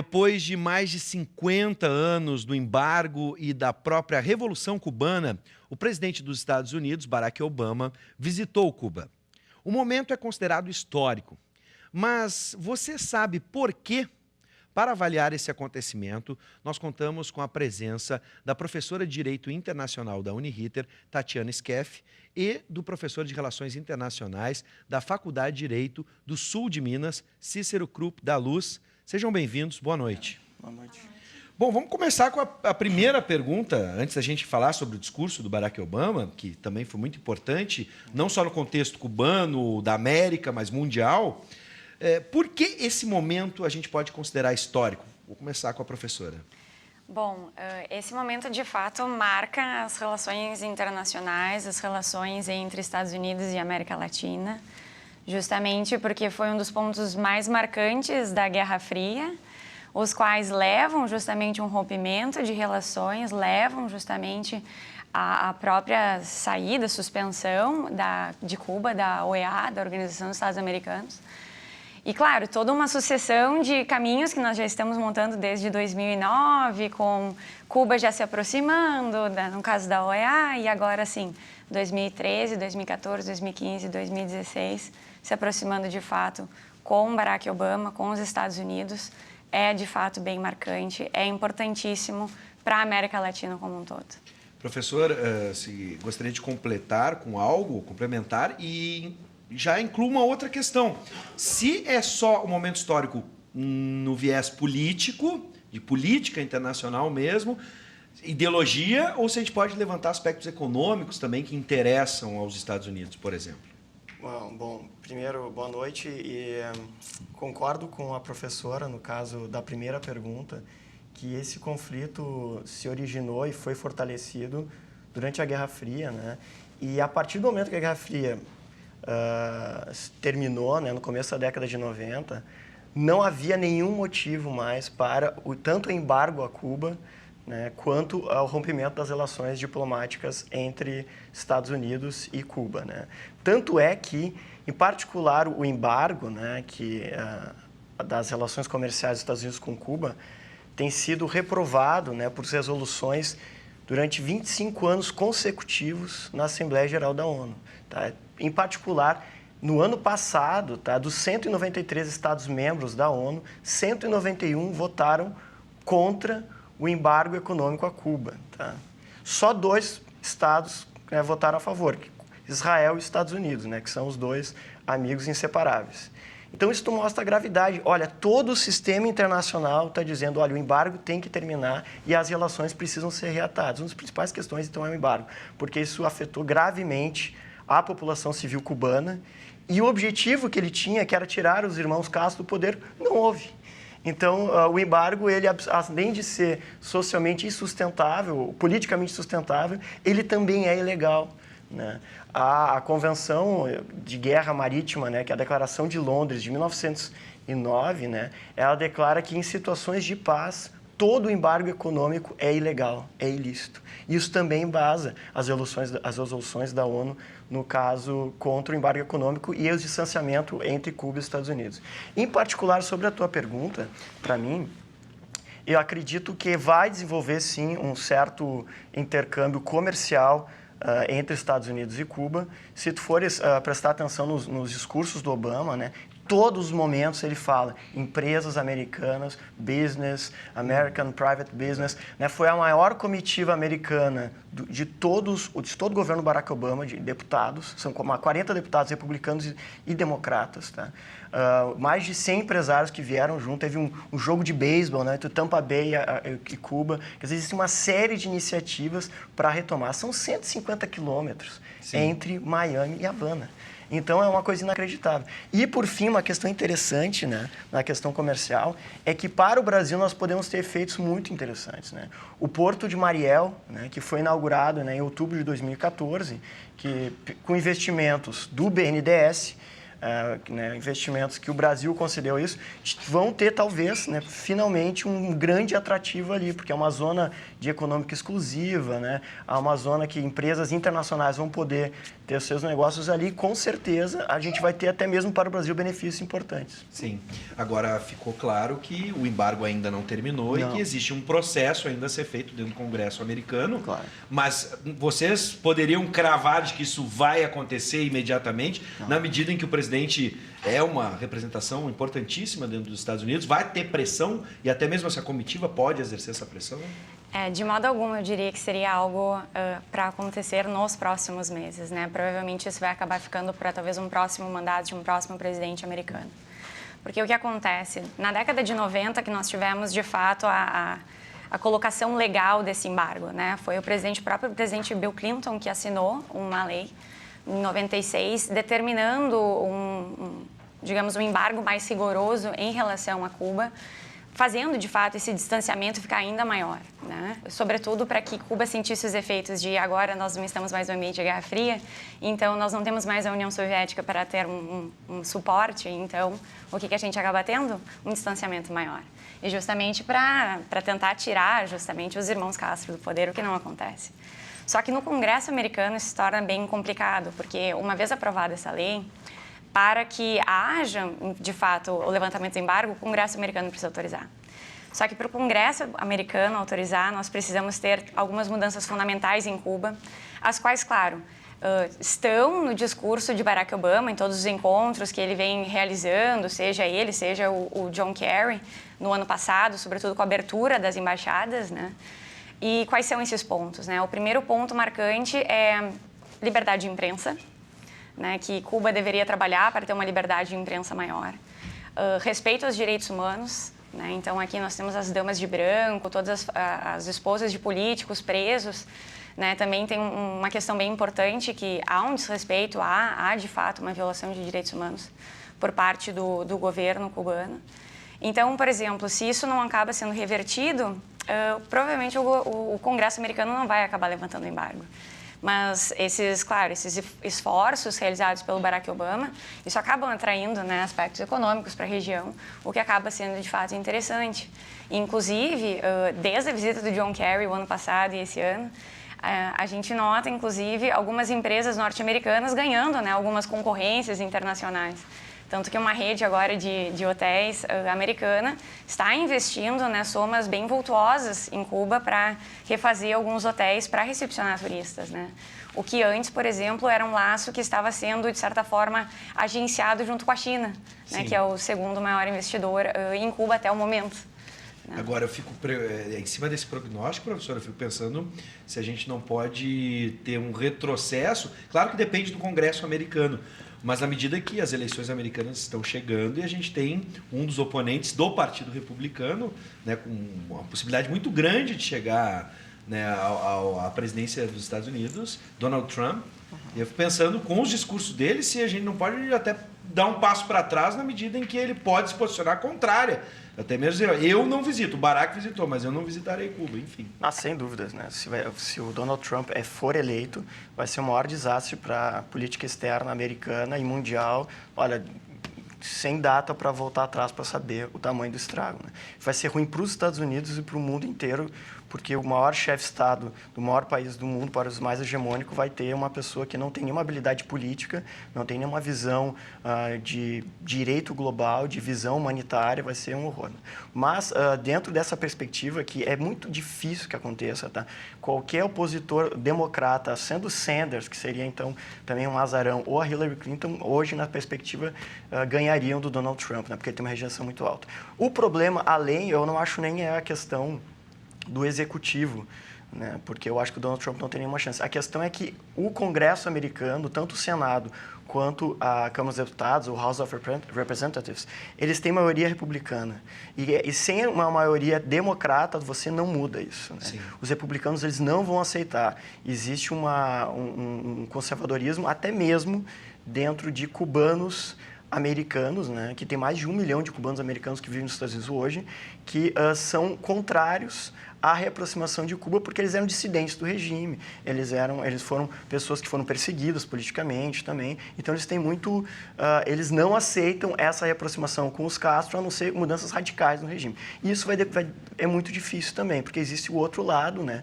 Depois de mais de 50 anos do embargo e da própria Revolução Cubana, o presidente dos Estados Unidos, Barack Obama, visitou Cuba. O momento é considerado histórico, mas você sabe por quê? Para avaliar esse acontecimento, nós contamos com a presença da professora de Direito Internacional da Uniriter, Tatiana Skeff, e do professor de Relações Internacionais da Faculdade de Direito do Sul de Minas, Cícero Krupp da Luz. Sejam bem-vindos, boa noite. Boa noite. Bom, vamos começar com a primeira pergunta, antes da gente falar sobre o discurso do Barack Obama, que também foi muito importante, não só no contexto cubano, da América, mas mundial. Por que esse momento a gente pode considerar histórico? Vou começar com a professora. Bom, esse momento, de fato, marca as relações internacionais, as relações entre Estados Unidos e América Latina, justamente porque foi um dos pontos mais marcantes da Guerra Fria, os quais levam justamente um rompimento de relações, levam justamente a própria saída, suspensão de Cuba, da OEA, da Organização dos Estados Americanos. E, claro, toda uma sucessão de caminhos que nós já estamos montando desde 2009, com Cuba já se aproximando, no caso da OEA, e agora, sim, 2013, 2014, 2015, 2016, se aproximando de fato com Barack Obama, com os Estados Unidos, é de fato bem marcante, é importantíssimo para a América Latina como um todo. Professor, gostaria de completar com algo, complementar e já inclui uma outra questão. Se é só um momento histórico no viés político, de política internacional mesmo, ideologia, ou se a gente pode levantar aspectos econômicos também que interessam aos Estados Unidos, por exemplo? Bom, primeiro, boa noite e concordo com a professora, no caso da primeira pergunta, que esse conflito se originou e foi fortalecido durante a Guerra Fria, né? E a partir do momento que a Guerra Fria terminou, né, no começo da década de 90, não havia nenhum motivo mais para tanto o embargo a Cuba, né, quanto ao rompimento das relações diplomáticas entre Estados Unidos e Cuba, né? Tanto é que, em particular, o embargo, né, das relações comerciais dos Estados Unidos com Cuba tem sido reprovado, né, por resoluções durante 25 anos consecutivos na Assembleia Geral da ONU. Tá? Em particular, no ano passado, tá, dos 193 Estados-membros da ONU, 191 votaram contra o embargo econômico a Cuba. Tá? Só 2 estados votaram a favor, Israel e Estados Unidos, né, que são os 2 amigos inseparáveis. Então, isso mostra a gravidade. Olha, todo o sistema internacional está dizendo, olha, o embargo tem que terminar e as relações precisam ser reatadas. Uma das principais questões, então, é o embargo, porque isso afetou gravemente a população civil cubana e o objetivo que ele tinha, que era tirar os irmãos Castro do poder, não houve. Então, o embargo, ele, além de ser socialmente insustentável, politicamente sustentável, ele também é ilegal, né? A Convenção de Guerra Marítima, né, que é a Declaração de Londres de 1909, né, ela declara que em situações de paz todo embargo econômico é ilegal, é ilícito. Isso também embasa as resoluções da ONU, no caso, contra o embargo econômico e o distanciamento entre Cuba e Estados Unidos. Em particular, sobre a tua pergunta, para mim, eu acredito que vai desenvolver, sim, um certo intercâmbio comercial entre Estados Unidos e Cuba. Se tu fores prestar atenção nos discursos do Obama, né, todos os momentos ele fala empresas americanas, American Private Business, né, foi a maior comitiva americana de todo o governo Barack Obama, de deputados, são como 40 deputados republicanos e democratas, tá? Mais de 100 empresários que vieram junto, teve um jogo de beisebol, né, entre Tampa Bay e Cuba, quer dizer, existe uma série de iniciativas para retomar, são 150 quilômetros entre Miami e Havana. Então, é uma coisa inacreditável. E, por fim, uma questão interessante, né, na questão comercial, é que para o Brasil nós podemos ter efeitos muito interessantes, né? O Porto de Mariel, né, que foi inaugurado, né, em outubro de 2014, com investimentos do BNDES, né, investimentos que o Brasil concedeu isso, vão ter talvez, né, finalmente um grande atrativo ali, porque é uma zona de econômica exclusiva, né, é uma zona que empresas internacionais vão poder ter seus negócios ali, com certeza a gente vai ter até mesmo para o Brasil benefícios importantes. Sim. Agora ficou claro que o embargo ainda não terminou e que existe um processo ainda a ser feito dentro do Congresso americano. Claro. Mas vocês poderiam cravar de que isso vai acontecer imediatamente, na medida em que o presidente é uma representação importantíssima dentro dos Estados Unidos? Vai ter pressão e até mesmo essa comitiva pode exercer essa pressão? De modo algum, eu diria que seria algo para acontecer nos próximos meses, né? Provavelmente isso vai acabar ficando para talvez um próximo mandato de um próximo presidente americano. Porque o que acontece? Na década de 90 que nós tivemos, de fato, a colocação legal desse embargo, né? Foi o próprio presidente Bill Clinton que assinou uma lei em 96, determinando digamos, um embargo mais rigoroso em relação a Cuba, fazendo, de fato, esse distanciamento ficar ainda maior, né? Sobretudo para que Cuba sentisse os efeitos de agora nós não estamos mais no ambiente de Guerra Fria, então nós não temos mais a União Soviética para ter um suporte, então o que a gente acaba tendo? Um distanciamento maior. E justamente para tentar tirar justamente os irmãos Castro do poder, o que não acontece. Só que no Congresso americano isso se torna bem complicado, porque uma vez aprovada essa lei, para que haja, de fato, o levantamento do embargo, o Congresso americano precisa autorizar. Só que para o Congresso americano autorizar, nós precisamos ter algumas mudanças fundamentais em Cuba, as quais, claro, estão no discurso de Barack Obama, em todos os encontros que ele vem realizando, seja ele, seja o John Kerry, no ano passado, sobretudo com a abertura das embaixadas, né? E quais são esses pontos, né? O primeiro ponto marcante é liberdade de imprensa, né, que Cuba deveria trabalhar para ter uma liberdade de imprensa maior. Respeito aos direitos humanos, né? Então aqui nós temos as damas de branco, todas as esposas de políticos presos, né? Também tem uma questão bem importante que há um desrespeito, há de fato uma violação de direitos humanos por parte do governo cubano. Então, por exemplo, se isso não acaba sendo revertido, provavelmente o Congresso americano não vai acabar levantando o embargo. Mas esses esforços realizados pelo Barack Obama, isso acabam atraindo, né, aspectos econômicos para a região, o que acaba sendo de fato interessante. Inclusive, desde a visita do John Kerry o ano passado e esse ano, a gente nota, inclusive, algumas empresas norte-americanas ganhando, né, algumas concorrências internacionais. Tanto que uma rede agora de hotéis americana está investindo, né, somas bem vultuosas em Cuba para refazer alguns hotéis para recepcionar turistas, né? O que antes, por exemplo, era um laço que estava sendo, de certa forma, agenciado junto com a China, né, que é o segundo maior investidor em Cuba até o momento. Agora, eu fico, em cima desse prognóstico, professor, eu fico pensando se a gente não pode ter um retrocesso. Claro que depende do Congresso americano, mas na medida que as eleições americanas estão chegando e a gente tem um dos oponentes do Partido Republicano, né, com uma possibilidade muito grande de chegar, né, à presidência dos Estados Unidos, Donald Trump. E eu fico pensando com os discursos dele se a gente não pode até dar um passo para trás na medida em que ele pode se posicionar contrária. Até mesmo eu não visito, o Barack visitou, mas eu não visitarei Cuba, enfim. Sem dúvidas, né? Se o Donald Trump for eleito, vai ser o maior desastre para a política externa americana e mundial. Olha, sem data para voltar atrás para saber o tamanho do estrago, né? Vai ser ruim para os Estados Unidos e para o mundo inteiro, porque o maior chefe de Estado do maior país do mundo, para os mais hegemônicos, vai ter uma pessoa que não tem nenhuma habilidade política, não tem nenhuma visão de direito global, de visão humanitária, vai ser um horror. Mas, dentro dessa perspectiva, que é muito difícil que aconteça, tá? Qualquer opositor democrata, sendo Sanders, que seria, então, também um azarão, ou a Hillary Clinton, hoje, na perspectiva, ganhariam do Donald Trump, né? Porque ele tem uma rejeição muito alta. O problema, além, eu não acho nem a questão do executivo, né? Porque eu acho que o Donald Trump não tem nenhuma chance. A questão é que o Congresso americano, tanto o Senado quanto a Câmara dos Deputados, o House of Representatives, eles têm maioria republicana. E sem uma maioria democrata, você não muda isso, né? Os republicanos, eles não vão aceitar. Existe um conservadorismo, até mesmo dentro de cubanos americanos, né, que tem mais de 1 milhão de cubanos americanos que vivem nos Estados Unidos hoje, que são contrários à reaproximação de Cuba porque eles eram dissidentes do regime, eles foram pessoas que foram perseguidas politicamente também, então eles têm eles não aceitam essa reaproximação com os Castro, a não ser mudanças radicais no regime. E isso é muito difícil também, porque existe o outro lado, né,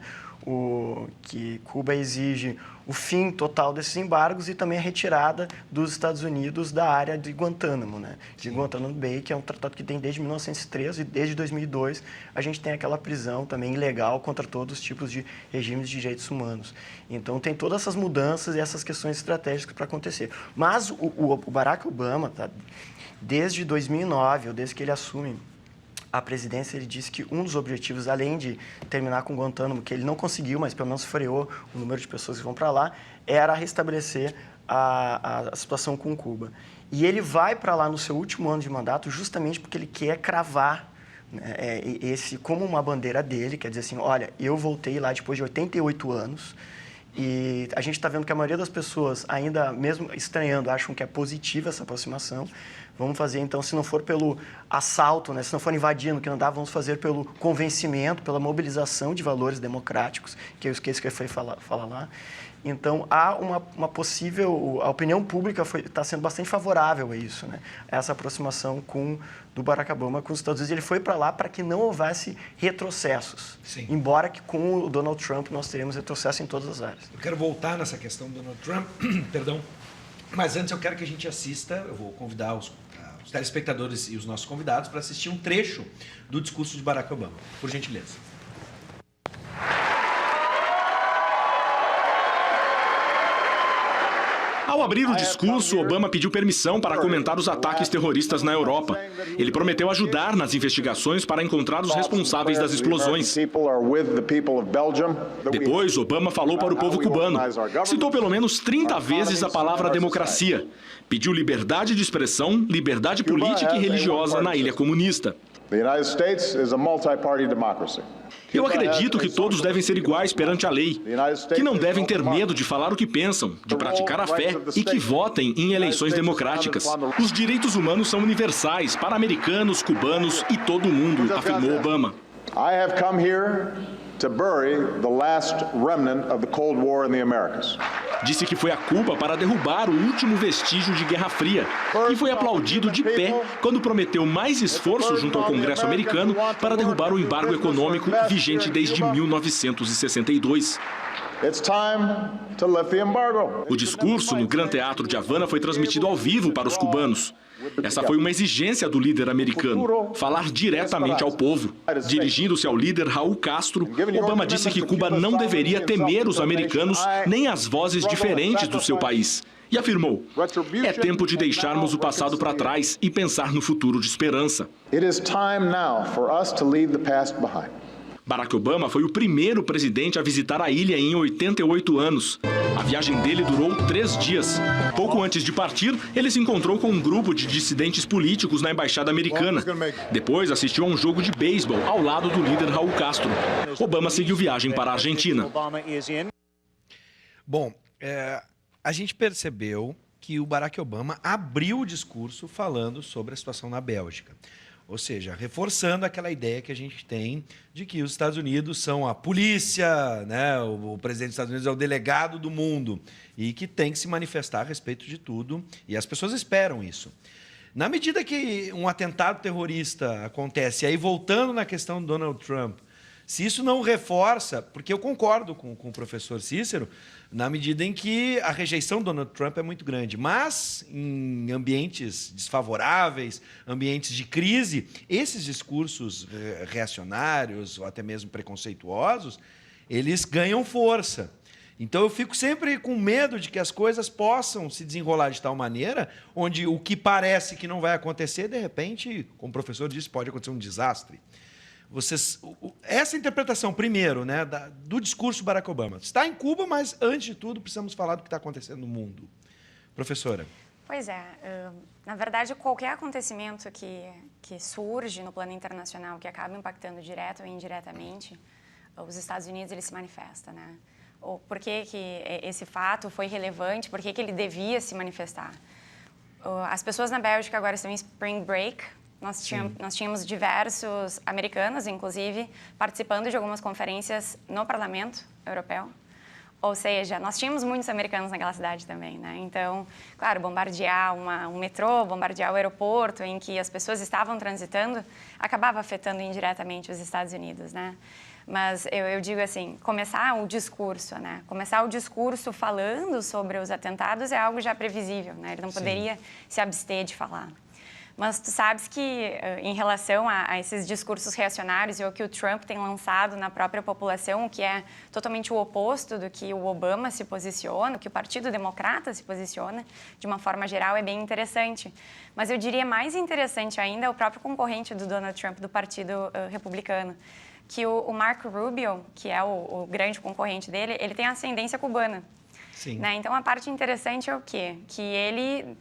que Cuba exige o fim total desses embargos e também a retirada dos Estados Unidos da área de Guantánamo, né? De Guantánamo Bay, que é um tratado que tem desde 1913 e desde 2002 a gente tem aquela prisão também ilegal contra todos os tipos de regimes de direitos humanos. Então tem todas essas mudanças e essas questões estratégicas para acontecer. Mas o Barack Obama, tá, desde 2009, ou desde que ele assume a presidência, ele disse que um dos objetivos, além de terminar com Guantánamo, que ele não conseguiu, mas pelo menos freou o número de pessoas que vão para lá, era restabelecer a situação com Cuba. E ele vai para lá no seu último ano de mandato justamente porque ele quer cravar, né, esse como uma bandeira dele, quer dizer assim, olha, eu voltei lá depois de 88 anos, e a gente está vendo que a maioria das pessoas, ainda mesmo estranhando, acham que é positiva essa aproximação. Vamos fazer, então, se não for pelo assalto, né, se não for invadindo, que não dá, vamos fazer pelo convencimento, pela mobilização de valores democráticos, que é isso que ele foi falar lá. Então, há uma possível... A opinião pública está sendo bastante favorável a isso, né? Essa aproximação do Barack Obama com os Estados Unidos. Ele foi para lá para que não houvesse retrocessos. Sim. Embora que com o Donald Trump nós teremos retrocesso em todas as áreas. Eu quero voltar nessa questão do Donald Trump, perdão. Mas antes eu quero que a gente assista, eu vou convidar os telespectadores e os nossos convidados para assistir um trecho do discurso de Barack Obama. Por gentileza. Ao abrir o discurso, Obama pediu permissão para comentar os ataques terroristas na Europa. Ele prometeu ajudar nas investigações para encontrar os responsáveis das explosões. Depois, Obama falou para o povo cubano. Citou pelo menos 30 vezes a palavra democracia. Pediu liberdade de expressão, liberdade política e religiosa na ilha comunista. Eu acredito que todos devem ser iguais perante a lei, que não devem ter medo de falar o que pensam, de praticar a fé e que votem em eleições democráticas. Os direitos humanos são universais para americanos, cubanos e todo mundo, afirmou Obama. Disse que foi a Cuba para derrubar o último vestígio de Guerra Fria e foi aplaudido de pé quando prometeu mais esforço junto ao Congresso americano para derrubar o embargo econômico vigente desde 1962. O discurso no Gran Teatro de Havana foi transmitido ao vivo para os cubanos. Essa foi uma exigência do líder americano, falar diretamente ao povo. Dirigindo-se ao líder Raul Castro, Obama disse que Cuba não deveria temer os americanos nem as vozes diferentes do seu país. E afirmou, é tempo de deixarmos o passado para trás e pensar no futuro de esperança. Barack Obama foi o primeiro presidente a visitar a ilha em 88 anos. A viagem dele durou 3 dias. Pouco antes de partir, ele se encontrou com um grupo de dissidentes políticos na embaixada americana. Depois, assistiu a um jogo de beisebol ao lado do líder Raul Castro. Obama seguiu viagem para a Argentina. Bom, a gente percebeu que o Barack Obama abriu o discurso falando sobre a situação na Bélgica. Ou seja, reforçando aquela ideia que a gente tem de que os Estados Unidos são a polícia, né? O presidente dos Estados Unidos é o delegado do mundo e que tem que se manifestar a respeito de tudo, e as pessoas esperam isso. Na medida que um atentado terrorista acontece, e aí voltando na questão do Donald Trump, se isso não reforça, porque eu concordo com o professor Cícero, na medida em que a rejeição do Donald Trump é muito grande, mas em ambientes desfavoráveis, ambientes de crise, esses discursos reacionários ou até mesmo preconceituosos, eles ganham força. Então eu fico sempre com medo de que as coisas possam se desenrolar de tal maneira, onde o que parece que não vai acontecer, de repente, como o professor disse, pode acontecer um desastre. Essa interpretação, primeiro, né, do discurso do Barack Obama, está em Cuba, mas, antes de tudo, precisamos falar do que está acontecendo no mundo. Professora. Pois é. Na verdade, qualquer acontecimento que surge no plano internacional, que acaba impactando direto ou indiretamente, os Estados Unidos ele se manifesta, né? Por que esse fato foi relevante, por que ele devia se manifestar? as pessoas na Bélgica agora estão em Spring Break. Nós tínhamos diversos americanos, inclusive, participando de algumas conferências no Parlamento Europeu. Ou seja, nós tínhamos muitos americanos naquela cidade também, né? Então, claro, bombardear um metrô, bombardear o aeroporto em que as pessoas estavam transitando, acabava afetando indiretamente os Estados Unidos, né? Mas eu digo assim, começar o discurso, né? Começar o discurso falando sobre os atentados é algo já previsível, né? Ele não poderia se abster de falar. Mas tu sabes que, em relação a esses discursos reacionários e o que o Trump tem lançado na própria população, o que é totalmente o oposto do que o Obama se posiciona, o que o Partido Democrata se posiciona, de uma forma geral, é bem interessante. Mas eu diria mais interessante ainda o próprio concorrente do Donald Trump, do Partido Republicano, que o Marco Rubio, que é o grande concorrente dele, ele tem ascendência cubana. Sim. Né? Então, a parte interessante é o quê? Que ele,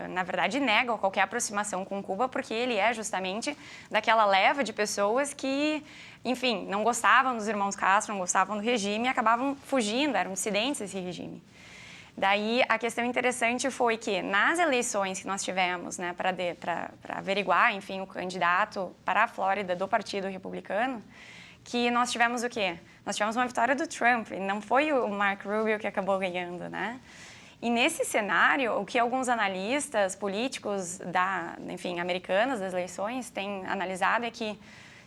na verdade, nega qualquer aproximação com Cuba, porque ele é justamente daquela leva de pessoas que, enfim, não gostavam dos irmãos Castro, não gostavam do regime e acabavam fugindo, eram dissidentes desse regime. Daí, a questão interessante foi que, nas eleições que nós tivemos, né, para averiguar, enfim, o candidato para a Flórida do Partido Republicano, que nós tivemos o quê? Nós tivemos uma vitória do Trump, e não foi o Marco Rubio que acabou ganhando, né? E nesse cenário, o que alguns analistas políticos enfim, americanos das eleições têm analisado é que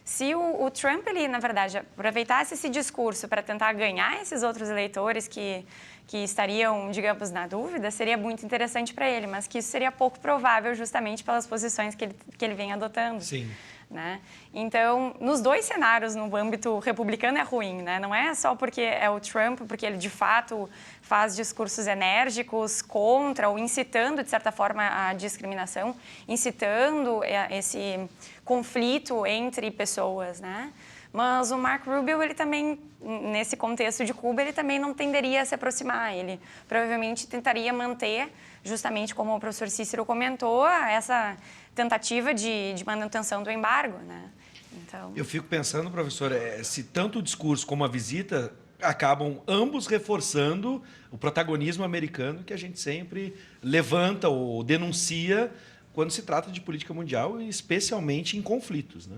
se o Trump, ele, na verdade, aproveitasse esse discurso para tentar ganhar esses outros eleitores que estariam, digamos, na dúvida, seria muito interessante para ele, mas que isso seria pouco provável justamente pelas posições que ele vem adotando. Sim. Né? Então, nos dois cenários, no âmbito republicano, é ruim, né? Não é só porque é o Trump, porque ele, de fato, faz discursos enérgicos contra ou incitando, de certa forma, a discriminação, incitando esse conflito entre pessoas, né? Mas o Marco Rubio, ele também, nesse contexto de Cuba, ele também não tenderia a se aproximar. Ele provavelmente tentaria manter, justamente como o professor Cícero comentou, essa tentativa de manutenção do embargo, né? Então... Eu fico pensando, professor, se tanto o discurso como a visita acabam ambos reforçando o protagonismo americano que a gente sempre levanta ou denuncia quando se trata de política mundial, e especialmente em conflitos, né?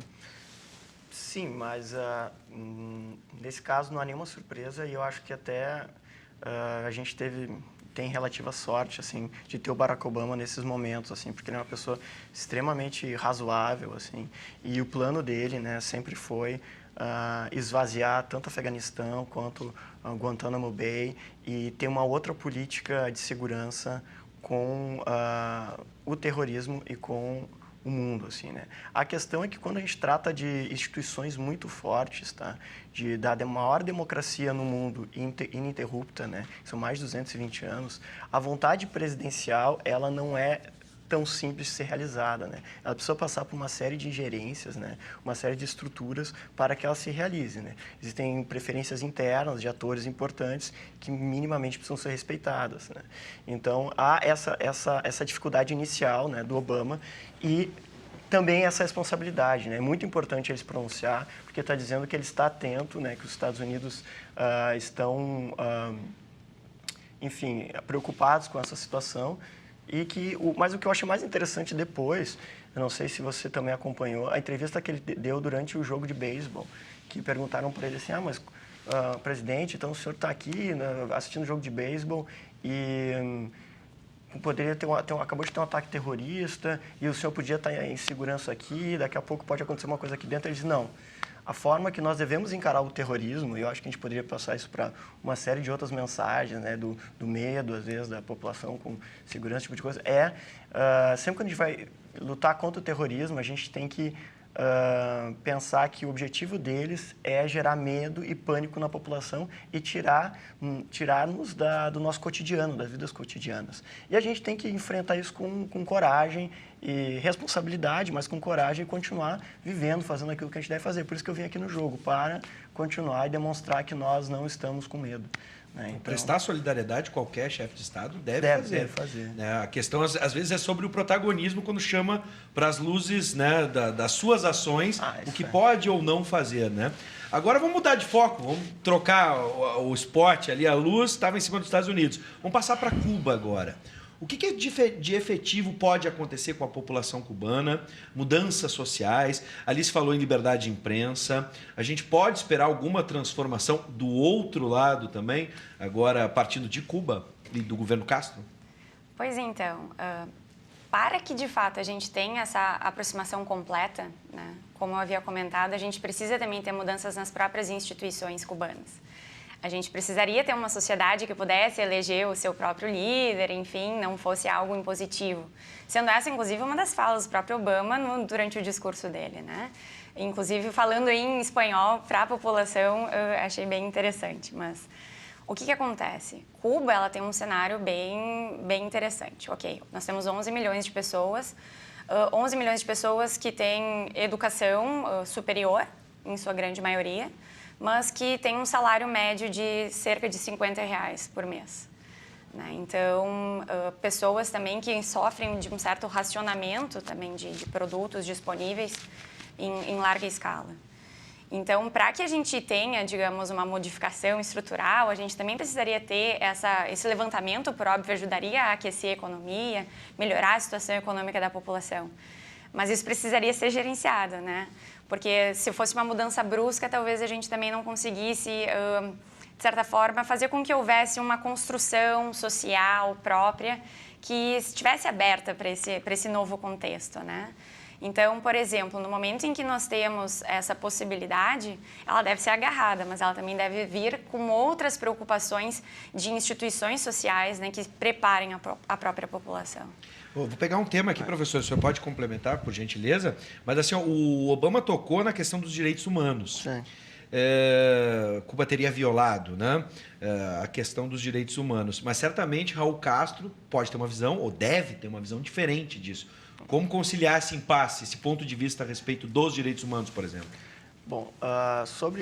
Sim, mas nesse caso não há nenhuma surpresa, e eu acho que até a gente tem relativa sorte, assim, de ter o Barack Obama nesses momentos, assim, porque ele é uma pessoa extremamente razoável, assim, e o plano dele, né, sempre foi esvaziar tanto o Afeganistão quanto Guantánamo Bay e ter uma outra política de segurança com o terrorismo e com o mundo, assim, né? A questão é que quando a gente trata de instituições muito fortes, tá? Da maior democracia no mundo ininterrupta, né? São mais de 220 anos, a vontade presidencial, ela não é tão simples de ser realizada, né? Ela precisa passar por uma série de ingerências, né? Uma série de estruturas para que ela se realize, né? Existem preferências internas de atores importantes que minimamente precisam ser respeitadas, né? Então, há essa dificuldade inicial, né, do Obama e também essa responsabilidade, né? É muito importante ele se pronunciar, porque está dizendo que ele está atento, né? Que os Estados Unidos estão, enfim, preocupados com essa situação. Mas o que eu achei mais interessante depois, eu não sei se você também acompanhou, a entrevista que ele deu durante o jogo de beisebol, que perguntaram para ele assim, mas presidente, então o senhor está aqui, né, assistindo o jogo de beisebol e poderia acabou de ter um ataque terrorista e o senhor podia estar em segurança aqui, daqui a pouco pode acontecer uma coisa aqui dentro. Ele disse, não. A forma que nós devemos encarar o terrorismo, e eu acho que a gente poderia passar isso para uma série de outras mensagens, né, do medo, às vezes, da população com segurança, esse tipo de coisa, sempre que a gente vai lutar contra o terrorismo, a gente tem que pensar que o objetivo deles é gerar medo e pânico na população e tirar-nos do nosso cotidiano, das vidas cotidianas. E a gente tem que enfrentar isso com coragem e responsabilidade, mas com coragem e continuar vivendo, fazendo aquilo que a gente deve fazer. Por isso que eu vim aqui no jogo, para continuar e demonstrar que nós não estamos com medo. Né? Então, prestar solidariedade, qualquer chefe de Estado deve fazer. Né? A questão, às vezes, é sobre o protagonismo quando chama para as luzes, né, das suas ações, o que pode ou não fazer. Né? Agora vamos mudar de foco, vamos trocar o esporte ali, a luz estava em cima dos Estados Unidos. Vamos passar para Cuba agora. O que de efetivo pode acontecer com a população cubana? Mudanças sociais, Alice falou em liberdade de imprensa, a gente pode esperar alguma transformação do outro lado também, agora partindo de Cuba e do governo Castro? Pois então, para que de fato a gente tenha essa aproximação completa, né, como eu havia comentado, a gente precisa também ter mudanças nas próprias instituições cubanas. A gente precisaria ter uma sociedade que pudesse eleger o seu próprio líder, enfim, não fosse algo impositivo. Sendo essa, inclusive, uma das falas do próprio Obama durante o discurso dele, né? Inclusive, falando em espanhol para a população, eu achei bem interessante. Mas o que acontece? Cuba, ela tem um cenário bem interessante. Ok, nós temos 11 milhões de pessoas, 11 milhões de pessoas que têm educação superior, em sua grande maioria, mas que tem um salário médio de cerca de R$50 por mês. Né? Então, pessoas também que sofrem de um certo racionamento também de produtos disponíveis em larga escala. Então, para que a gente tenha, digamos, uma modificação estrutural, a gente também precisaria ter esse levantamento, por óbvio, ajudaria a aquecer a economia, melhorar a situação econômica da população. Mas isso precisaria ser gerenciado, né? Porque se fosse uma mudança brusca, talvez a gente também não conseguisse, de certa forma, fazer com que houvesse uma construção social própria que estivesse aberta para esse novo contexto, né? Então, por exemplo, no momento em que nós temos essa possibilidade, ela deve ser agarrada, mas ela também deve vir com outras preocupações de instituições sociais, né, que preparem a própria população. Vou pegar um tema aqui, professor, o senhor pode complementar, por gentileza, mas assim, o Obama tocou na questão dos direitos humanos. Sim. Cuba teria violado, né, a questão dos direitos humanos, mas certamente Raul Castro pode ter uma visão, ou deve ter uma visão diferente disso. Como conciliar esse impasse, esse ponto de vista a respeito dos direitos humanos, por exemplo? Bom,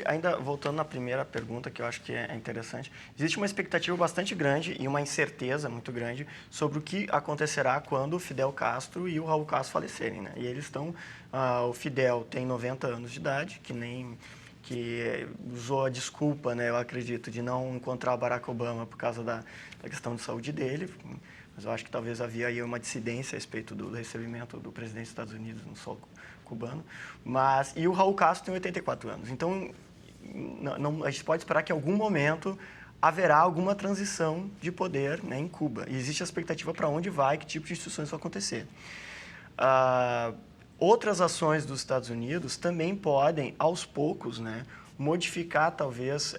ainda voltando na primeira pergunta, que eu acho que é interessante, existe uma expectativa bastante grande e uma incerteza muito grande sobre o que acontecerá quando o Fidel Castro e o Raul Castro falecerem, né? E eles estão, o Fidel tem 90 anos de idade, que usou a desculpa, né, eu acredito, de não encontrar o Barack Obama por causa da questão de saúde dele. Mas eu acho que talvez havia aí uma dissidência a respeito do recebimento do presidente dos Estados Unidos no solo cubano. E o Raul Castro tem 84 anos. Então, a gente pode esperar que em algum momento haverá alguma transição de poder, né, em Cuba. E existe a expectativa para onde vai, que tipo de instituições vão acontecer. Outras ações dos Estados Unidos também podem, aos poucos, né, modificar, talvez,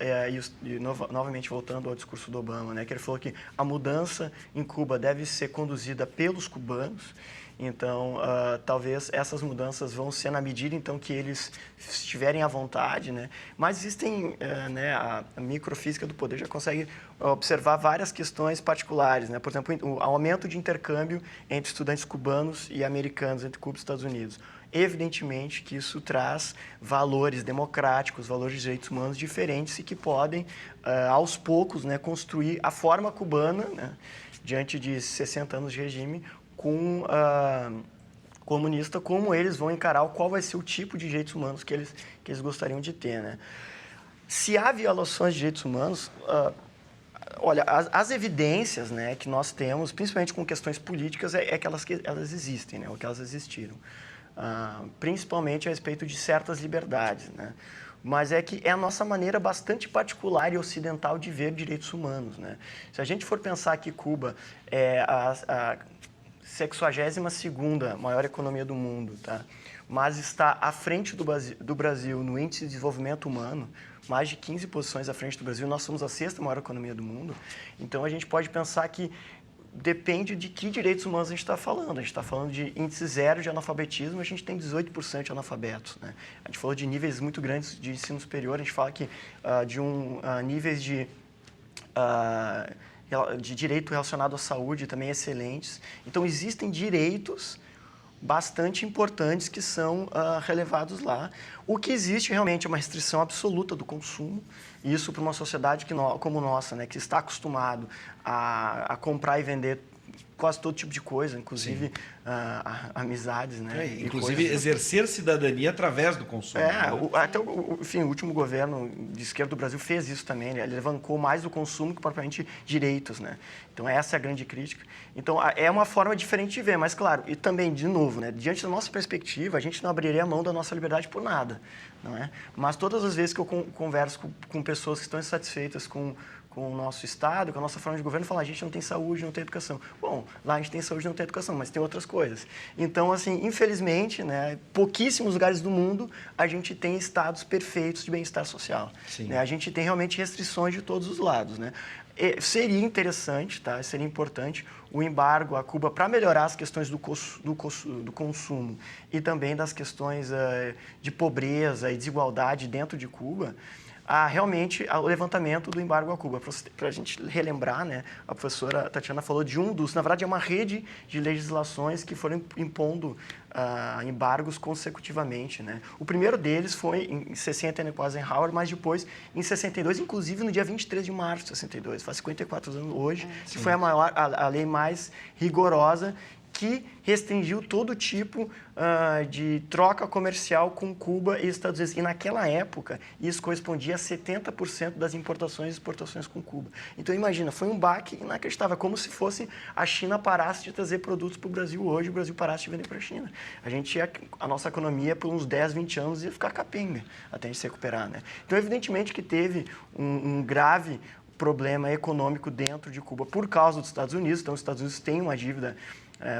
novamente voltando ao discurso do Obama, né, que ele falou que a mudança em Cuba deve ser conduzida pelos cubanos. Então, talvez essas mudanças vão ser na medida então que eles estiverem à vontade, né? Mas existem, né, a microfísica do poder já consegue observar várias questões particulares, né? Por exemplo, o aumento de intercâmbio entre estudantes cubanos e americanos, entre Cuba e Estados Unidos. Evidentemente que isso traz valores democráticos, valores de direitos humanos diferentes e que podem, aos poucos, né, construir a forma cubana, né, diante de 60 anos de regime, comunista, como eles vão encarar, qual vai ser o tipo de direitos humanos que eles gostariam de ter, né? Se há violações de direitos humanos, olha, as evidências, né, que nós temos, principalmente com questões políticas, é que elas existem, né, ou que elas existiram. Principalmente a respeito de certas liberdades, né? Mas é que é a nossa maneira bastante particular e ocidental de ver direitos humanos, né? Se a gente for pensar que Cuba é a 62ª maior economia do mundo, tá? Mas está à frente do Brasil no índice de desenvolvimento humano, mais de 15 posições à frente do Brasil, nós somos a 6ª maior economia do mundo, então a gente pode pensar que depende de que direitos humanos a gente está falando. A gente está falando de índice zero de analfabetismo, a gente tem 18% de analfabetos, né? A gente falou de níveis muito grandes de ensino superior, a gente fala que níveis de direito relacionado à saúde também excelentes. Então, existem direitos bastante importantes que são relevados lá. O que existe realmente é uma restrição absoluta do consumo, e isso para uma sociedade como nossa, né, que está acostumado a comprar e vender quase todo tipo de coisa, inclusive amizades, né? Inclusive exercer cidadania através do consumo. Até enfim, o último governo de esquerda do Brasil fez isso também, né? Ele alavancou mais o consumo que propriamente direitos, né? Então essa é a grande crítica. Então é uma forma diferente de ver, mas claro, e também, de novo, né? Diante da nossa perspectiva, a gente não abriria a mão da nossa liberdade por nada, não é? Mas todas as vezes que eu converso com pessoas que estão insatisfeitas com o nosso Estado, com a nossa forma de governo, falar, a gente não tem saúde, não tem educação. Bom, lá a gente tem saúde, não tem educação, mas tem outras coisas. Então, assim, infelizmente, né, pouquíssimos lugares do mundo a gente tem estados perfeitos de bem-estar social. Né? A gente tem realmente restrições de todos os lados, né? Seria interessante, tá? Seria importante o embargo a Cuba para melhorar as questões do consumo e também das questões de pobreza e desigualdade dentro de Cuba, realmente o levantamento do embargo a Cuba. Para a gente relembrar, né, a professora Tatiana falou de na verdade é uma rede de legislações que foram impondo embargos consecutivamente, né? O primeiro deles foi em 60 no Eisenhower, mas depois em 62, inclusive no dia 23 de março de 62, faz 54 anos hoje, que foi a lei mais rigorosa que restringiu todo tipo de troca comercial com Cuba e Estados Unidos. E naquela época, isso correspondia a 70% das importações e exportações com Cuba. Então, imagina, foi um baque inacreditável, como se fosse a China parasse de trazer produtos para o Brasil hoje, o Brasil parasse de vender para a China. A nossa economia, por uns 10, 20 anos, ia ficar capenga até a gente se recuperar, né? Então, evidentemente que teve um grave problema econômico dentro de Cuba por causa dos Estados Unidos. Então, os Estados Unidos têm uma dívida,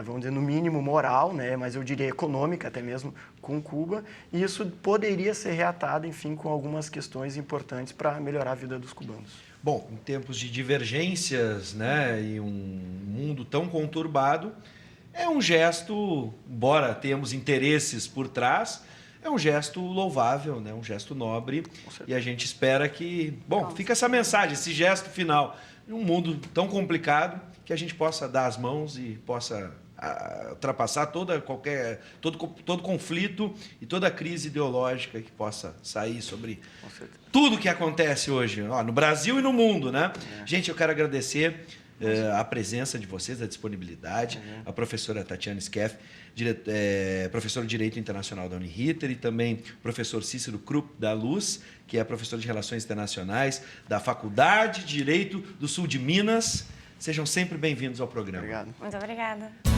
vamos dizer, no mínimo moral, né, mas eu diria econômica até mesmo, com Cuba, e isso poderia ser reatado, enfim, com algumas questões importantes para melhorar a vida dos cubanos. Bom, em tempos de divergências, né, e um mundo tão conturbado, é um gesto, embora tenhamos interesses por trás, é um gesto louvável, né, um gesto nobre, e a gente espera que, fica essa mensagem, esse gesto final, em um mundo tão complicado, que a gente possa dar as mãos e possa ultrapassar todo conflito e toda crise ideológica que possa sair sobre tudo que acontece hoje, no Brasil e no mundo, né? Gente, eu quero agradecer a presença de vocês, a disponibilidade, a professora Tatiana Skeff, professor de Direito Internacional da Uniriter, e também o professor Cícero Krupp, da Luz, que é professor de Relações Internacionais da Faculdade de Direito do Sul de Minas. Sejam sempre bem-vindos ao programa. Obrigado. Muito obrigada.